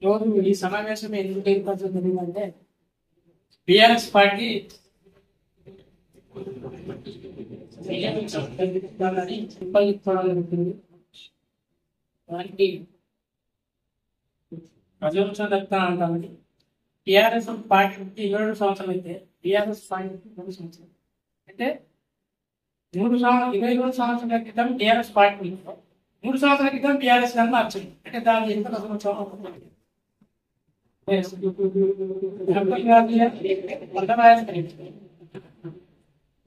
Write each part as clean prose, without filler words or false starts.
రోజు ఈ సమావేశం ఎందుకు ఏర్పరచడం జరిగిందంటే బీఆర్ఎస్ పార్టీ జరుగుతుంది. దానికి ప్రజోత్సవం జరుపుతా అంటామని టీఆర్ఎస్ పార్టీ 27 సంవత్సరాలు అయితే బీఆర్ఎస్ పార్టీ 3 సంవత్సరాలు అంటే 22 సంవత్సరాల క్రితం టీఆర్ఎస్ పార్టీ 3 సంవత్సరాల క్రితం టీఆర్ఎస్ గారిని మార్చింది. అంటే దాని ఎంత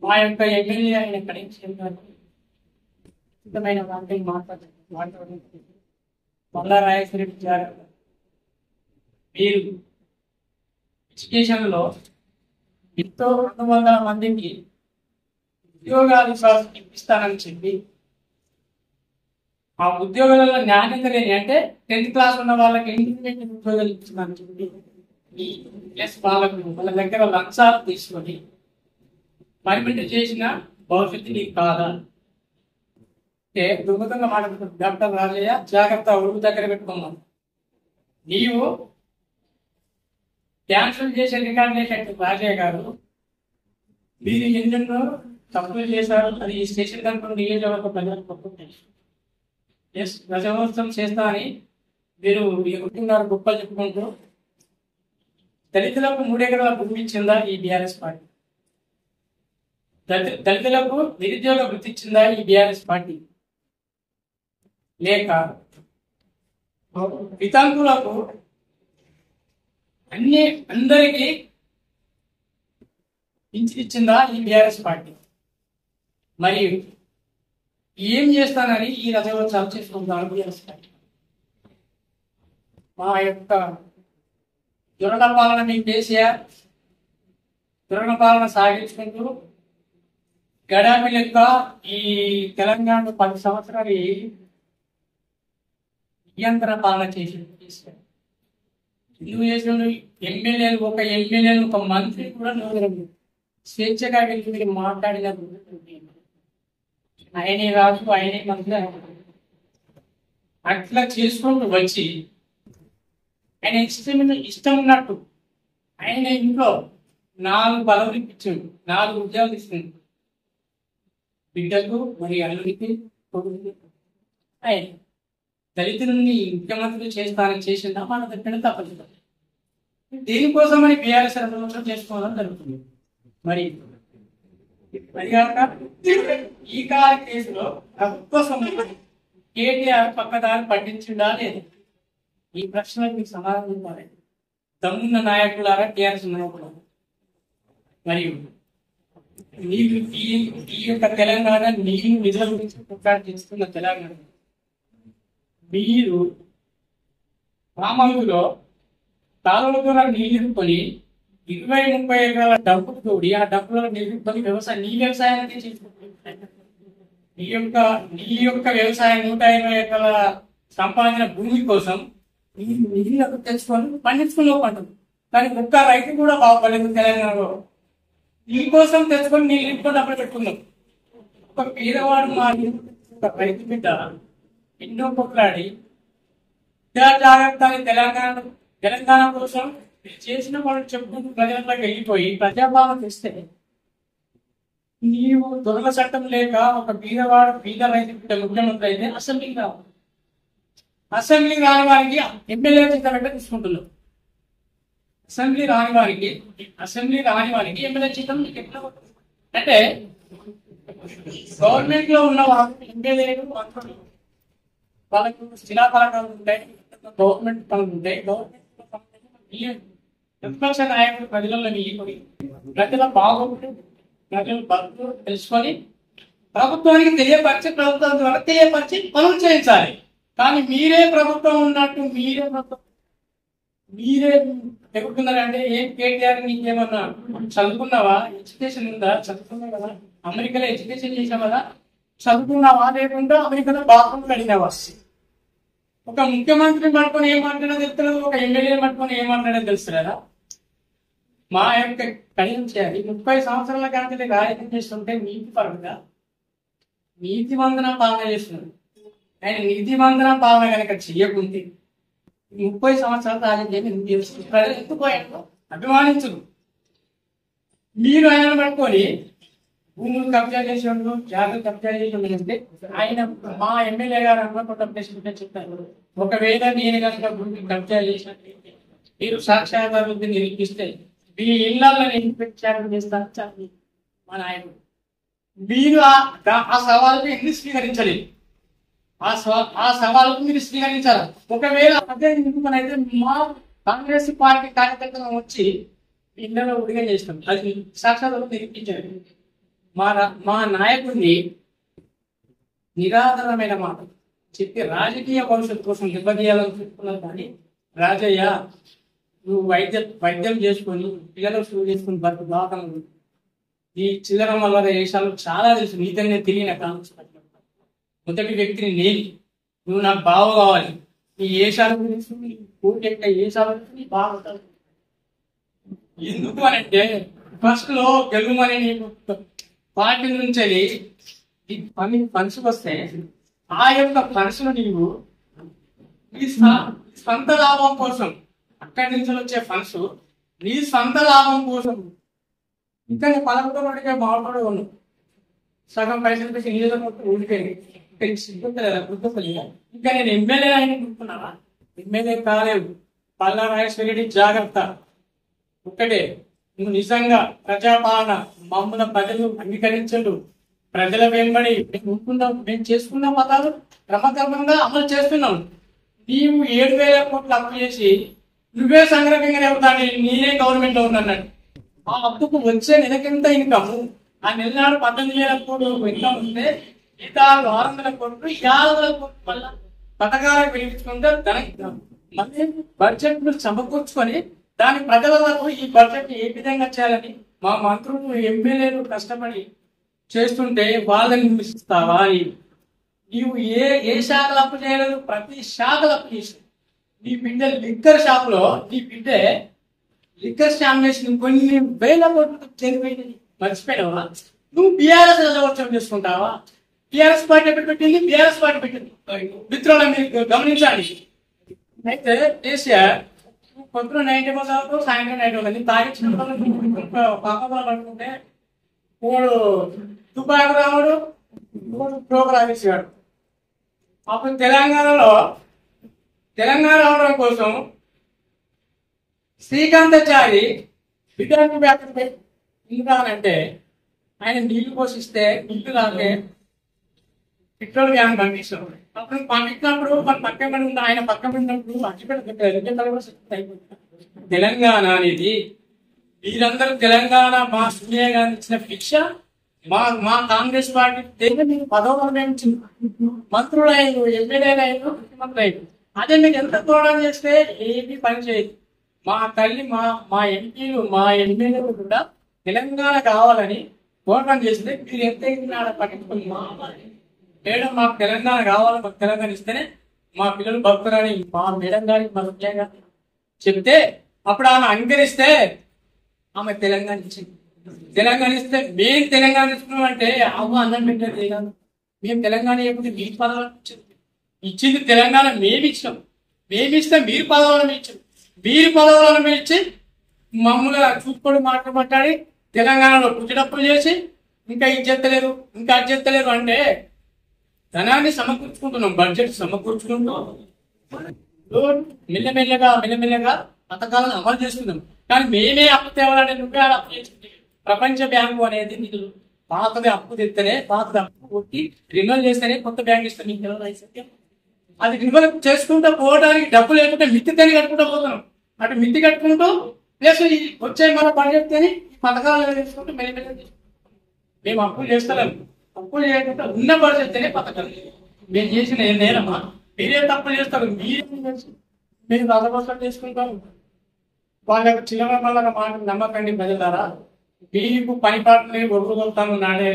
మా యొక్క ఎమ్మెల్యే ఆయన ఎక్కడి సిద్ధమైన వాటిని మాట్లాడుతుంది బండారాయశ్వరి జాగ్రత్త. మీరు ఎడ్యుకేషన్లో ఎంతో 200 మందికి ఉద్యోగాలు ఇప్పిస్తానని చెప్పి ఆ ఉద్యోగాలలో నాణ్యత లేని అంటే 10th క్లాస్ ఉన్న వాళ్ళకి ఇండిపెండెంట్ ఉద్యోగాలు ఇస్తున్నానని చెప్పి ప్లస్ వాళ్ళకు వాళ్ళ దగ్గర లంచాలు తీసుకొని పర్మిట్ చేసిన భవిష్యత్తు నీకు కాదా అంటే దుర్గతంగా మాట్లాడుతున్నారు. డాక్టర్ రాజయ్య జాగ్రత్త ఒడుగు దగ్గర పెట్టుకున్నాను. నీవు క్యాన్సిల్ చేసే రికార్డ్ చేసేట్టు రాజయ్య గారు మీరు ఎన్నెన్నో తప్పులు చేశారు. అది ఈ స్టేషన్ కనుక నియోజకవర్గ ప్రజలకు గొప్ప తెలుసు. ఎస్ ప్రజావసరం చేస్తా అని మీరు కుటుంబాలు గొప్పలు చెప్పుకుంటూ దళితులకు 3 ఎకరాల భూమి ఇచ్చిందా ఈ బీఆర్ఎస్ పార్టీ? దళితులకు నిరుద్యోగ వృత్తి ఇచ్చిందా ఈ బీఆర్ఎస్ పార్టీ? లేక వితంతులకు అందరికీ ఇచ్చిందా ఈ బీఆర్ఎస్ పార్టీ? మరి ఏం చేస్తానని ఈ రచనలు చేసుకుంటాను బీఆర్ఎస్ పార్టీ? మా యొక్క దురణ పాలన మీకు కేసీఆర్ దురణ పాలన సాగించుకుంటూ గడామి లెక్క ఈ తెలంగాణ 10 సంవత్సరాలు నియంత్రణ పాలన చేసాడు. నువ్వు చేసిన ఎమ్మెల్యేలు ఒక మంత్రి కూడా నువ్వు స్వేచ్ఛగా వెళ్ళి మీరు మాట్లాడిన ఆయనే రాజు ఆయనే మంత్రి అట్లా చేసుకుంటూ వచ్చి ఆయన ఇష్టం ఉన్నట్టు ఆయన ఇంట్లో 4 పదవులు ఇచ్చాడు, 4 ఉద్యోగాలు ఇస్తుంది బిడ్డకు మరి అల్లుడికి కొడుకుకి. ఆయన దళితులని ముఖ్యమంత్రి చేసిందా మన దగ్గర తప్పదు. దీనికోసమని బీఆర్ఎస్ రెవల్యూషన్ చేసుకోవడం జరుగుతుంది. మరి కాక ఈ కాల కేసులో ప్రభుత్వ సొమ్ము కేటీఆర్ పక్కదారి పట్టించిందా లేదు? ఈ ప్రశ్నలకు మీకు సమాధానం ఇవ్వాలి. దమ్మున్న నాయకులారా టీఆర్ఎస్ నాయకులారా, మరియు నీకు ఈ యొక్క తెలంగాణ నీళ్ళు నిధుల గురించి పోరాటం చేస్తున్న తెలంగాణ మీరు రామంగులో కాలువల ద్వారా నీళ్ళుకొని 20-30 ఎకరాల డబ్బులు తోడి ఆ డబ్బులను నిలుపుకొని వ్యవసాయానికి చేసుకుంటున్నారు. నీ యొక్క వ్యవసాయం 120 ఎకరాల సంపాదించిన భూమి కోసం నిధులకు తెచ్చుకొని పండించుకునే పంటలు. కానీ ఒక్క రైతు కూడా బాగుపడలేదు తెలంగాణలో. నీకోసం తెచ్చుకొని నీళ్ళు నింపుకొని డబ్బులు పెట్టుకున్నాం. ఒక పేదవాడు మా ఒక రైతు బిడ్డ ఎన్నో కొట్లాడి జాగ్రత్త తెలంగాణ కోసం చేసిన వాళ్ళు చెప్పుకుంటూ ప్రజలకు వెళ్ళిపోయి ప్రజాపాలన తెస్తే నీవు దొరల చట్టం లేక ఒక పేద రైతు బిడ్డ ముఖ్యమంత్రి అయితే అసెంబ్లీకి రావాలి. అసెంబ్లీ రాని వారికి ఎమ్మెల్యే జీతం తీసుకుంటున్నావు. అసెంబ్లీ రాని వారికి ఎమ్మెల్యే జీతం అంటే గవర్నమెంట్ లో ఉన్న వాళ్ళు ఎమ్మెల్యేలు మంత్రులు వాళ్ళకు శిలాఫలకాలు ఉంటాయి, గవర్నమెంట్ పనులు ఉంటాయి. గవర్నమెంట్ ప్రతిపక్ష నాయకులు ప్రజలలో మిగిలిపోయి ప్రజల బాగోగులు ప్రజల బతులు తెలుసుకొని ప్రభుత్వానికి తెలియపరిచి ప్రభుత్వం ద్వారా తెలియపరిచి పనులు చేయించాలి. కానీ మీరే ప్రభుత్వం ఉన్నట్టు మీరే ఎగురుతున్నారంటే ఏం కేటీఆర్ నీకేమన్నా చదువుకున్నావా? ఎడ్యుకేషన్ ఉందా? చదువుకున్నావు కదా, అమెరికాలో ఎడ్యుకేషన్ చేసావు కదా, చదువుకున్నావా? లేకుండా అమెరికాలో బాత్రూమ్ అడిగినావా? ఒక ముఖ్యమంత్రిని పట్టుకొని ఏం మాట్లాడో తెలుస్తుంది, ఒక ఎమ్మెల్యేని పట్టుకొని ఏం మాట్లాడో తెలుసు కదా. మా యొక్క కడియం చేయాలి. 30 సంవత్సరాల కాంతి రాజకీయం చేస్తుంటే నీతి పరంగా నీతి వందన పాలన చేస్తున్నారు. ఆయన నీతి వందన పాలన కనుక చెయ్యకుంటే 30 సంవత్సరాలు రాజకీయం ఎందుకు చేస్తుంది? ప్రజలు ఎందుకు ఆయన అభిమానించరు? మీరు ఆయన పట్టుకొని భూములు కబ్జా చేసేవాళ్ళు, జాగ్రత్త కబ్జా చేసేవాళ్ళు అంటే ఆయన మా ఎమ్మెల్యే గారు అనుకుంటే ప్రశ్న చెప్తారు. ఒకవేళ నేను కనుక భూమిని కబ్జా చేసినట్లయితే మీరు సాక్ష్యాధారాలు నిరూపిస్తే మీ ఇళ్లలో ఇన్స్పెక్షన్ చేస్తారు చాలు మా నాయకుడు. మీరు ఆ సవాళ్ళను ఎందుకు స్వీకరించలేదు? ఆ సవాళ్ళకు మీరు స్వీకరించాలి. ఒకవేళ అదే అయితే మా కాంగ్రెస్ పార్టీ కార్యకర్తలు వచ్చి ఇళ్లలో ఉడిగా చేస్తాం, అది సాక్షాత్తులు నిరూపించారు. మా నాయకుడిని నిరాధారమైన మాట చెప్పి రాజకీయ భవిష్యత్తు కోసం దెబ్బతీయాలని చెప్పుకున్నారు. కానీ రాజయ్య, నువ్వు వైద్యం చేసుకొని పిల్లలు షూ చేసుకుని బతుకు బాగా ఈ చిల్లర వల్ల దేశాలు చాలా తెలుసు. నీతనే తెలియని కాంగ్రెస్ పార్టీ మొదటి వ్యక్తిని నేను, నువ్వు నాకు బావ కావాలి. నీ ఏషాల గురించి కోటి యొక్క ఏషాల గురించి బాగుంటుంది. ఎందుకు అనంటే ఫస్ట్ లో గెలుమని నీకు పార్టీ నుంచి ఫండ్స్ వస్తే ఆ యొక్క ఫండ్స్ నీవు నీ సొంత లాభం కోసం, అక్కడి నుంచి వచ్చే ఫండ్స్ నీ సొంత లాభం కోసం ఇంకా నేను పదకొండుకే బాగుపడే ఉన్నాను. సగం పైసలు పెట్టి నియోజకవర్గం ఊడిపోయింది. ఇంకా నేను ఎమ్మెల్యే అయిన అనుకున్నావా? ఎమ్మెల్యే కాలేవు. పల్లా రాజేశ్వరరెడ్డి జాగ్రత్త. ఒక్కటే, నువ్వు నిజంగా ప్రజాపాలన మమ్మల్ని ప్రజలు అంగీకరించడు. ప్రజల వెంబడి మేము చేసుకున్న పదాలు క్రమక్రమంగా అమలు చేస్తున్నాం. నీవు 7,000 కోట్లు అప్పు చేసి నువ్వే సంగ్రహంగా అవుతాను, నేనే గవర్నమెంట్ లో ఉన్నాను. ఆ అప్పుకు వచ్చే నెలకింత ఇన్కమ్, ఆ నెలనాడు 18,000 కోట్లు ఇన్కమ్ ఉంటే మిగతా 600 కోట్లు 50,000 కోట్లు వల్ల పథకాలకు వినిపించుకుంటే దానికి మళ్ళీ బడ్జెట్ ను సమకూర్చుకొని దాని ప్రజల వరకు ఈ బడ్జెట్ ఏ విధంగా చేయాలని మా మంత్రులు ఎమ్మెల్యేలు కష్టపడి చేస్తుంటే వాళ్ళని విమర్శిస్తావా? నీవు ఏ శాఖలు అప్పు చేయలేదు, ప్రతి శాఖలు అప్పు చేసి నీ బిడ్డ లిక్కర్ షాప్ లో నీ బిడ్డ లిక్కర్ షాప్ వేసి కొన్ని వేల కోట్లు చేరిపోయింది. మర్చిపోయినావా? నువ్వు బీఆర్ఎస్ వచ్చం చేసుకుంటావా? టీఆర్ఎస్ పార్టీ ఎక్కడ పెట్టింది? బీఆర్ఎస్ పార్టీ పెట్టింది. మిత్రులు మీరు గమనించాలి. అయితే కేసీఆర్ పొద్దున 90 వరకు సాయంత్రం 90 వరకు తాగించిన పడుకుంటే మూడు తుపాకు రాముడు, మూడు ప్రోగ్రామ్ ఇచ్చాడు. అప్పుడు తెలంగాణ రావడం కోసం శ్రీకాంతాచారి విధానం వ్యాప్తి ఇల్లు రానంటే ఆయన నీళ్లు పోషిస్తే ఇల్లు రాకే పెట్రోల్ వ్యాన్ పంపిస్తాం. అప్పుడు పంపించినప్పుడు మన పక్కన ఉన్న ఆయన పక్కన ఉన్నప్పుడు తెలంగాణ అనేది వీరందరూ తెలంగాణ మా సోనియా గాంధీ ఇచ్చిన భిక్ష. మా కాంగ్రెస్ పార్టీ మీరు పదవులు మంత్రులు అయ్యారు, ఎమ్మెల్యేలు అయ్యారు, ముఖ్యమంత్రులు అయ్యారు. అదే మీకు ఎంత తోడం చేస్తే ఏమీ పని చేయదు. మా తల్లి మా ఎంపీలు మా ఎమ్మెల్యేలు కూడా తెలంగాణ కావాలని పోరాటం చేస్తే మీరు ఎంత పట్టించుకొని మేడం మాకు తెలంగాణ కావాలి, మాకు తెలంగాణ ఇస్తేనే మా పిల్లలు భక్తులని మా మేడం గారి మా విజయ గారి చెప్తే అప్పుడు ఆమె అంగీకరిస్తే ఆమె తెలంగాణ ఇచ్చింది. తెలంగాణ ఇస్తే మేము తెలంగాణ ఇస్తున్నాం అంటే అవ్వ అన్నం పెట్టేది కాదు. మేము తెలంగాణ ఇవ్వకపోతే మీరు పదవులను ఇచ్చింది తెలంగాణ మేమిచ్చినాం. మేమిస్తే మీరు పదవులను ఇచ్చాం. మీరు పదవులను ఇచ్చి మమ్మల్ని చూసుకొని మాట్లాడి తెలంగాణలో పుట్టినప్పుడు చేసి ఇంకా ఇది చెత్తలేరు ఇంకా అది చెత్తలేరు అంటే ధనాన్ని సమకూర్చుకుంటున్నాం, బడ్జెట్ సమకూర్చుకుంటూ మెల్లమెల్లగా పథకాలను అమలు చేస్తున్నాం. కానీ మేమే అప్పు తేవాలంటే నువ్వే అప్పు చేస్తుంది. ప్రపంచ బ్యాంకు అనేది నిధులు పాతది అప్పు తెస్తేనే, పాతది అప్పు కొట్టి రిన్యూవల్ చేస్తేనే కొత్త బ్యాంక్ ఇస్తాం. మీకు ఎవరు సత్యం? అది రిన్యూవల్ చేసుకుంటూ పోవడానికి డబ్బు లేకుంటే మిత్తి తని కట్టుకుంటూ పోతున్నాం. అటు మిత్తి కట్టుకుంటూ ప్లస్ వచ్చే మన బడ్జెట్ని పథకాలు వేసుకుంటూ మెల్లమెల్లగా మేము అప్పులు చేస్తలేము. తప్పులు చేయకుండా ఉన్న పరిస్థితినే పథకం. మేము చేసిన నేరమా? మీరే తప్పులు చేస్తారు. మీరు రసభసం చేసుకుంటారు. వాళ్ళకి చిన్న వల్ల మాట నమ్మకండి ప్రజలారా. మీకు పని పాటని ఒప్పుకొస్తాను నాడే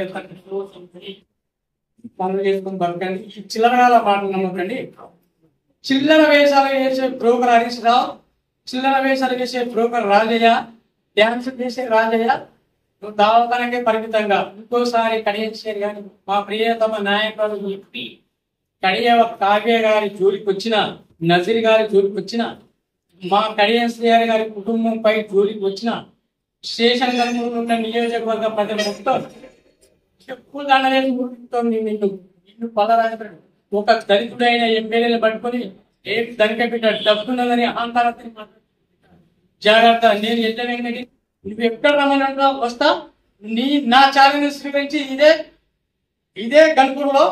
పనులు చేసుకుని బతకండి. చిల్లరగాల మాటలు నమ్మకండి. చిల్లర వేషాలు వేసే బ్రోకర్ హరీష్ రావు, చిల్లర వేషాలు వేసే బ్రోకర్ రాజయ్య, డ్యాన్స్ చేసే రాజయ్య నువ్వు దావతనకే పరిమితంగా ఇంకోసారి కడియేసారు. కానీ మా ప్రియతమ నాయకులు ఎంపీ కావ్య గారి జోలికి వచ్చిన, నజీర్ గారి జోలికి వచ్చిన, మా కడియం శ్రీహరి గారి కుటుంబంపై జోలికి వచ్చిన, స్టేషన్ ఉన్న నియోజకవర్గ ప్రజల మొత్తం చెప్పులు దండలేని గుర్తుంది. నిన్ను పలరాజు ఒక దళితుడైన ఎమ్మెల్యేని పట్టుకొని ఏ దళిత బిడ్డ డబ్బున్నదని అహంకారంతో జాగ్రత్త. నేను ఎట్లా నువ్వు ఎక్కడ రమ్మన్నా వస్తా. నా ఛాలెంజ్ స్వీకరించి ఇదే గన్పూర్లో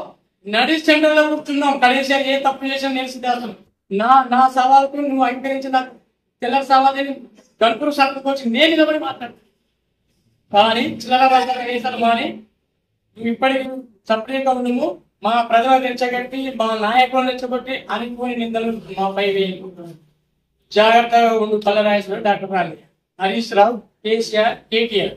నడి సెంటర్ లో కూర్చున్నాం. కళేశ్వరి ఏ తప్పు చేసాను నేను సిద్ధార్థం. నా సవాల్కు నువ్వు అంగీకరించి నాకు తెల్ల సవాల్ గన్పూర్ సర్దుకొచ్చి నేను నిలబడి మాట్లాడు. కానీ చిల్లర వేసాను. కానీ నువ్వు ఇప్పటికీ సపరేట్గా నువ్వు మా ప్రజలు తెచ్చగట్టి, మా నాయకులను తెచ్చగొట్టి అనిపోయి నిందలు మాపై వేయకుంటున్నాను. జాగ్రత్తగా ఉండు. పల్లరాజేశ్వరి, డాక్టర్ హరీష్ రావు, కేసీఆర్, కేటీఆర్.